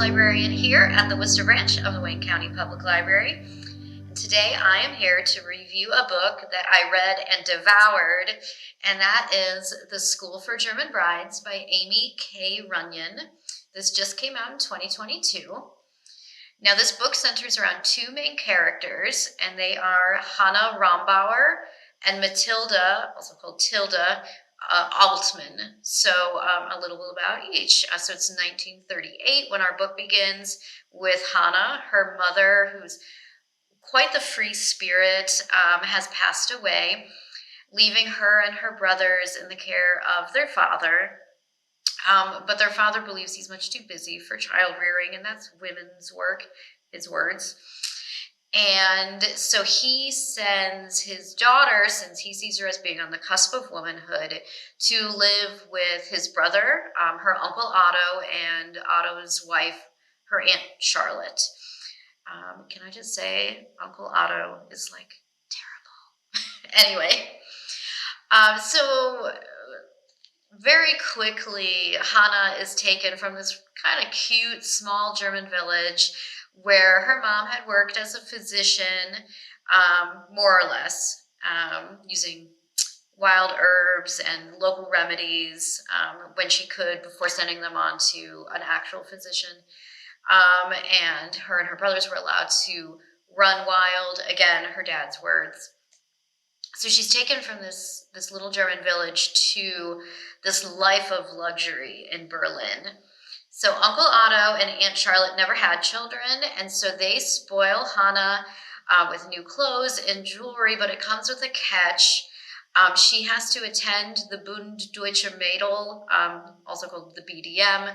librarian here at the Worcester branch of the Wayne County Public Library. And today I am here to review a book that I read and devoured, and that is The School for German Brides by Aimie K. Runyan. This just came out in 2022. Now this book centers around two main characters, and they are Hannah Rombauer and Matilda, also called Tilda, Altman. So a little about each. So it's 1938 when our book begins with Hannah. Her mother, who's quite the free spirit, has passed away, leaving her and her brothers in the care of their father. But their father believes he's much too busy for child rearing, and that's women's work, his words. And so he sends his daughter, since he sees her as being on the cusp of womanhood, to live with his brother, her Uncle Otto, and Otto's wife, her Aunt Charlotte. Can I just say, Uncle Otto is like terrible. Anyway, so very quickly, Hannah is taken from this kind of cute, small German village where her mom had worked as a physician, more or less, using wild herbs and local remedies when she could before sending them on to an actual physician. And her brothers were allowed to run wild, again, her dad's words. So she's taken from this little German village to this life of luxury in Berlin. So Uncle Otto and Aunt Charlotte never had children, and so they spoil Hannah with new clothes and jewelry, but it comes with a catch. She has to attend the Bund Deutsche Mädel, also called the BDM,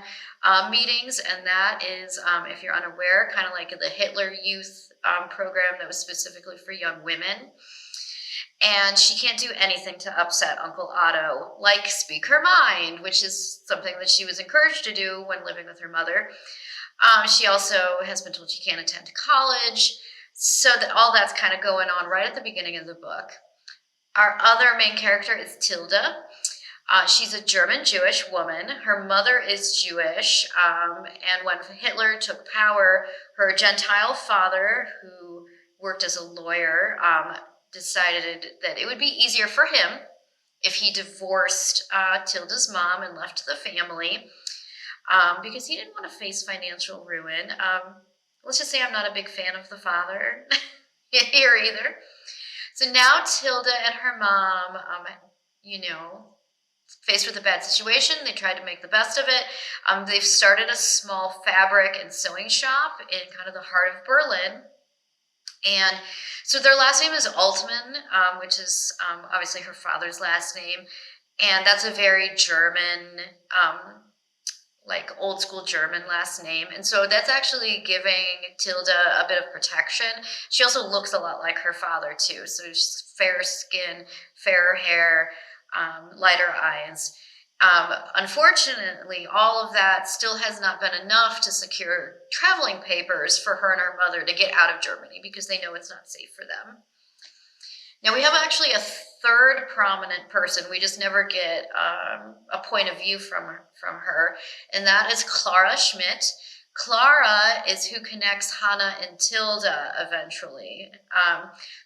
meetings, and that is, if you're unaware, kind of like the Hitler Youth program that was specifically for young women. And she can't do anything to upset Uncle Otto, like speak her mind, which is something that she was encouraged to do when living with her mother. She also has been told she can't attend college, so that all that's kind of going on right at the beginning of the book. Our other main character is Tilda. She's a German Jewish woman. Her mother is Jewish, and when Hitler took power, her Gentile father, who worked as a lawyer, decided that it would be easier for him if he divorced Tilda's mom and left the family, because he didn't want to face financial ruin. Let's just say I'm not a big fan of the father here either. So now Tilda and her mom, faced with a bad situation, they tried to make the best of it. They've started a small fabric and sewing shop in kind of the heart of Berlin. And so their last name is Altman, which is obviously her father's last name. And that's a very German, like old school German last name. And so that's actually giving Tilda a bit of protection. She also looks a lot like her father too. So she's fair skin, fairer hair, lighter eyes. Unfortunately, all of that still has not been enough to secure traveling papers for her and her mother to get out of Germany because they know it's not safe for them. Now we have actually a third prominent person. We just never get a point of view from her, and that is Clara Schmidt. Clara is who connects Hannah and Tilda eventually.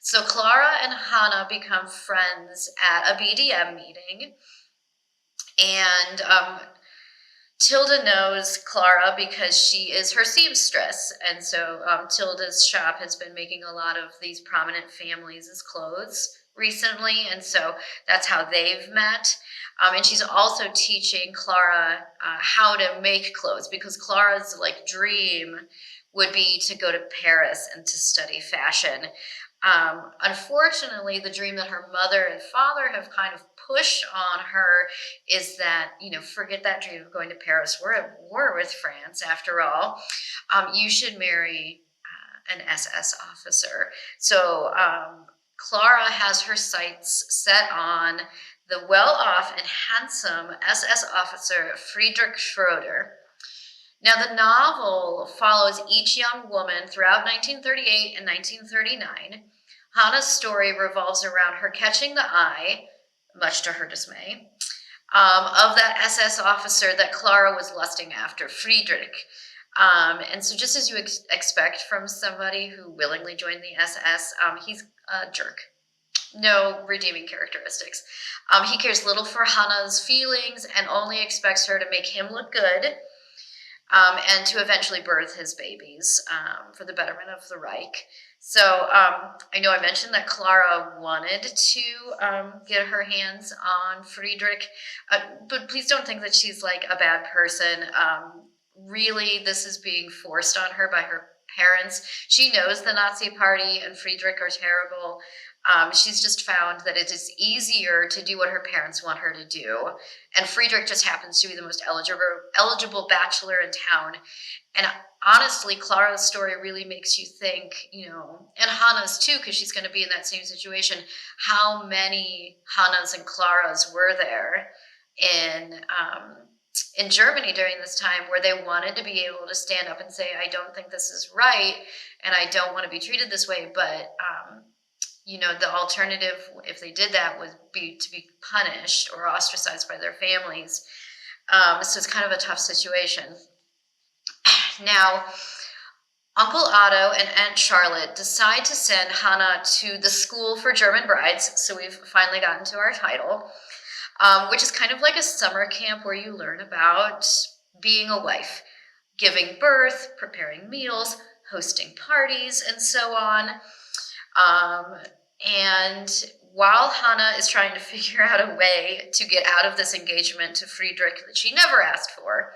So Clara and Hannah become friends at a BDM meeting. And Tilda knows Clara because she is her seamstress. And so Tilda's shop has been making a lot of these prominent families' clothes recently. And so that's how they've met. And she's also teaching Clara how to make clothes, because Clara's dream would be to go to Paris and to study fashion. Unfortunately, the dream that her mother and father have kind of pushed on her is that, forget that dream of going to Paris. We're at war with France, after all. You should marry an SS officer. So Clara has her sights set on the well-off and handsome SS officer Friedrich Schroeder. Now, the novel follows each young woman throughout 1938 and 1939. Hannah's story revolves around her catching the eye, much to her dismay, of that SS officer that Clara was lusting after, Friedrich. And so just as you expect from somebody who willingly joined the SS, he's a jerk. No redeeming characteristics. He cares little for Hana's feelings and only expects her to make him look good, and to eventually birth his babies, for the betterment of the Reich. So I know I mentioned that Clara wanted to get her hands on Friedrich, but please don't think that she's like a bad person. Really, this is being forced on her by her parents. She knows the Nazi Party and Friedrich are terrible. She's just found that it is easier to do what her parents want her to do. And Friedrich just happens to be the most eligible bachelor in town. And honestly, Clara's story really makes you think, and Hannah's too, because she's going to be in that same situation. How many Hannahs and Claras were there in Germany during this time, where they wanted to be able to stand up and say, I don't think this is right, and I don't want to be treated this way, but the alternative, if they did that, would be to be punished or ostracized by their families. So it's kind of a tough situation. Now, Uncle Otto and Aunt Charlotte decide to send Hannah to the School for German Brides, so we've finally gotten to our title, which is kind of like a summer camp where you learn about being a wife, giving birth, preparing meals, hosting parties, and so on. And while Hannah is trying to figure out a way to get out of this engagement to Friedrich that she never asked for,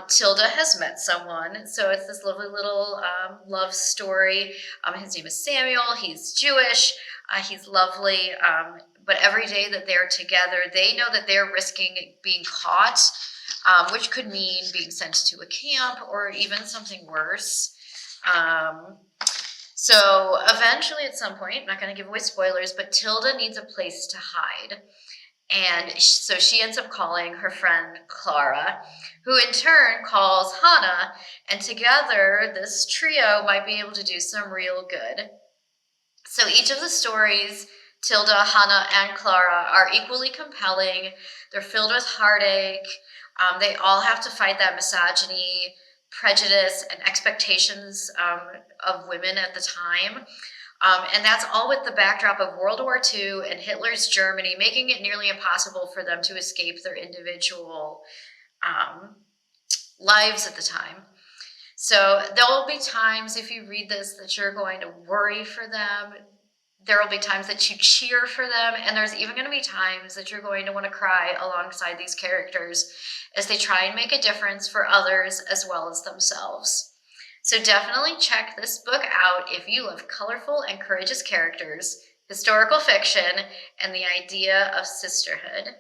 Tilda has met someone. So it's this lovely little love story. His name is Samuel. He's Jewish. He's lovely. But every day that they're together, they know that they're risking being caught, which could mean being sent to a camp or even something worse. So eventually, at some point, I'm not going to give away spoilers, but Tilda needs a place to hide. And so she ends up calling her friend Clara, who in turn calls Hannah, and together this trio might be able to do some real good. So each of the stories, Tilda, Hannah, and Clara, are equally compelling. They're filled with heartache. They all have to fight that misogyny, prejudice, and expectations of women at the time. And that's all with the backdrop of World War II and Hitler's Germany, making it nearly impossible for them to escape their individual lives at the time. So there will be times, if you read this, that you're going to worry for them. There will be times that you cheer for them, and there's even going to be times that you're going to want to cry alongside these characters as they try and make a difference for others as well as themselves. So definitely check this book out if you love colorful and courageous characters, historical fiction, and the idea of sisterhood.